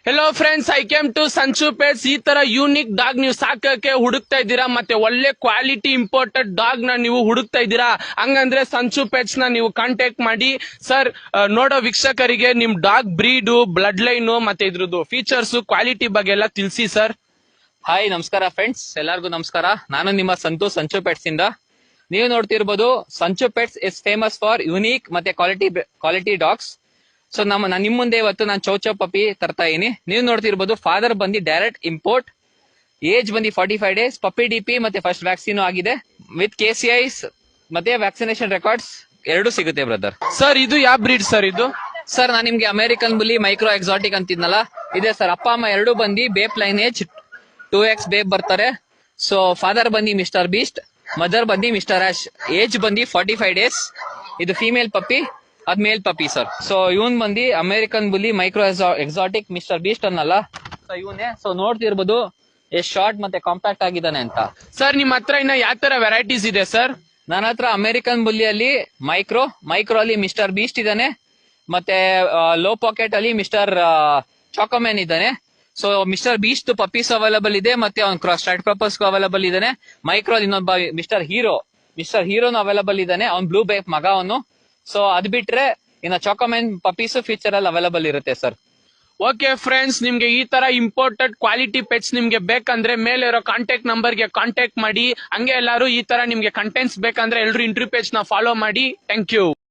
Hello friends, I came to Sanchu pets. ಈ ತರ unique dog ನೀವು ಸಾಕಕ್ಕೆ ಹುಡುಕ್ತಾ ಇದ್ದೀರಾ, ಮತ್ತೆ ಒಳ್ಳೆ ಕ್ವಾಲಿಟಿ ಇಂಪೋರ್ಟೆಡ್ ಡಾಗ್ ನ ನೀವು ಹುಡುಕ್ತಾ ಇದ್ದೀರಾ, ಹಂಗಂದ್ರೆ ಸಂಚು ಪೆಟ್ಸ್ ನ ನೀವು ಕಾಂಟ್ಯಾಕ್ಟ್ ಮಾಡಿ. ಸರ್, ನೋಡೋ ವೀಕ್ಷಕರಿಗೆ ನಿಮ್ ಡಾಗ್ ಬ್ರೀಡು, ಬ್ಲಡ್ ಲೈನ್ ಮತ್ತೆ ಇದ್ರದ್ದು ಫೀಚರ್ಸ್, ಕ್ವಾಲಿಟಿ ಬಗ್ಗೆ ಎಲ್ಲ ತಿಳಿಸಿ ಸರ್. ಹಾಯ್, ನಮಸ್ಕಾರ ಫ್ರೆಂಡ್ಸ್, ಎಲ್ಲರಿಗೂ ನಮಸ್ಕಾರ. ನಾನು ನಿಮ್ಮ ಸಂಚು ಪೆಟ್ಸ್ ಇಂದ. ನೀವು ನೋಡ್ತಿರ್ಬೋದು, ಸಂಚು pets is famous for unique ಮತ್ತೆ ಕ್ವಾಲಿಟಿ ಡಾಗ್ಸ್. ಸೊ ನಾನು ನಿಮ್ ಮುಂದೆ ಇವತ್ತು ನಾನು ಚೌಚೌ ಪಪ್ಪಿ ತರ್ತಾ ಇದೀನಿ. ನೀವು ನೋಡ್ತಿರ್ಬೋದು, ಫಾದರ್ ಬಂದು ಡೈರೆಕ್ಟ್ ಇಂಪೋರ್ಟ್, ಏಜ್ ಬಂದು 45 ಡೇಸ್, ಪಪ್ಪಿ ಡಿಪಿ ಮತ್ತೆ ಫಸ್ಟ್ ವ್ಯಾಕ್ಸಿನ್ ಆಗಿದೆ, ವಿತ್ KCIs ಮತ್ತೆ ವ್ಯಾಕ್ಸಿನೇಷನ್ ರೆಕಾರ್ಡ್ಸ್ ಎರಡು ಸಿಗುತ್ತೆ ಬ್ರದರ್. ಸರ್, ಇದು ಯಾವ ಬ್ರೀಡ್ ಸರ್ ಇದು? ಸರ್, ನಾನು ನಿಮ್ಗೆ ಅಮೆರಿಕನ್ ಬುಲಿ ಮೈಕ್ರೋ ಎಕ್ಸಾಟಿಕ್ ಅಂತಿದ್ನಲ್ಲ, ಇದೆ ಸರ್. ಅಪ್ಪ ಅಮ್ಮ ಎರಡು ಬಂದು ಬೇಪ್ ಲೈನೇಜ್ 2X ಬೇಪ್ ಬರ್ತಾರೆ. ಸೊ ಫಾದರ್ ಬಂದು ಮಿಸ್ಟರ್ ಬೀಸ್ಟ್, ಮದರ್ ಬಂದು ಮಿಸ್ಟರ್ ಆಶ್. ಏಜ್ ಬಂದು 45 ಡೇಸ್. ಇದು ಫೀಮೇಲ್ ಪಪ್ಪಿ, ಅದ್ ಮೇಲ್ ಪಪ್ಪಿ ಸರ್. ಸೊ ಇವನ್ ಬಂದು American bully micro exotic mister beast ಅನ್ನಲ್ಲ, ಸೊ ಇವನೇ. ಸೊ ನೋಡ್ತಿರ್ಬೋದು ಎಷ್ಟು ಶಾರ್ಟ್ ಮತ್ತೆ ಕಾಂಪ್ಯಾಕ್ಟ್ ಆಗಿದ್ದಾನೆ ಅಂತ. ಸರ್, ನಿಮ್ ಹತ್ರ ಇನ್ನ ಯಾವ ತರ ವೆರೈಟೀಸ್ ಇದೆ ಸರ್? ನನ್ನ ಹತ್ರ ಅಮೆರಿಕನ್ ಬುಲಿಯಲ್ಲಿ ಮೈಕ್ರೋ ಅಲ್ಲಿ ಮಿಸ್ಟರ್ ಬೀಸ್ಟ್ ಇದ್ದಾನೆ, ಮತ್ತೆ ಲೋ ಪಾಕೆಟ್ ಅಲ್ಲಿ ಮಿಸ್ಟರ್ ಚಾಕೋಮ್ಯಾನ್ ಇದ್ದಾನೆ. So mister beast puppies available ಇದೆ, ಮತ್ತೆ ಅವ್ನ ಕ್ರಾಸ್ ಸ್ಟ್ರೈಟ್ ಪರ್ಪಸ್ ಅವೈಲಬಲ್ ಇದ್ದಾನೆ. ಮೈಕ್ರೋ ಇನ್ನೊಬ್ಬ ಮಿಸ್ಟರ್ ಹೀರೋನು ಅವೈಲಬಲ್ ಇದ್ದಾನೆ, ಅವ್ನ್ ಬ್ಲೂ ಬೇಕ್ ಮಗ ಅವನು. ಸೊ ಅದ್ ಬಿಟ್ರೆ ಇನ್ನ ಚಾಕೋಮ್ಯಾನ್ ಪಪ್ಪೀಸ್ ಫ್ಯೂಚರ್ ಅಲ್ಲಿ ಅವೈಲಬಲ್ ಇರುತ್ತೆ ಸರ್. ಓಕೆ ಫ್ರೆಂಡ್ಸ್, ನಿಮ್ಗೆ ಈ ತರ ಇಂಪೋರ್ಟೆಡ್ ಕ್ವಾಲಿಟಿ ಪೆಟ್ಸ್ ನಿಮ್ಗೆ ಬೇಕಂದ್ರೆ ಮೇಲೆ ಇರೋ ಕಾಂಟ್ಯಾಕ್ಟ್ ನಂಬರ್ ಗೆ ಕಾಂಟ್ಯಾಕ್ಟ್ ಮಾಡಿ. ಹಂಗೆ ಎಲ್ಲಾರು ಈ ತರ ನಿಮ್ಗೆ ಕಂಟೆಂಟ್ಸ್ ಬೇಕಂದ್ರೆ ಎಲ್ರು ಇಂಟರ್ವ್ಯೂ ಪೇಜ್ ನ ಫಾಲೋ ಮಾಡಿ. Thank you.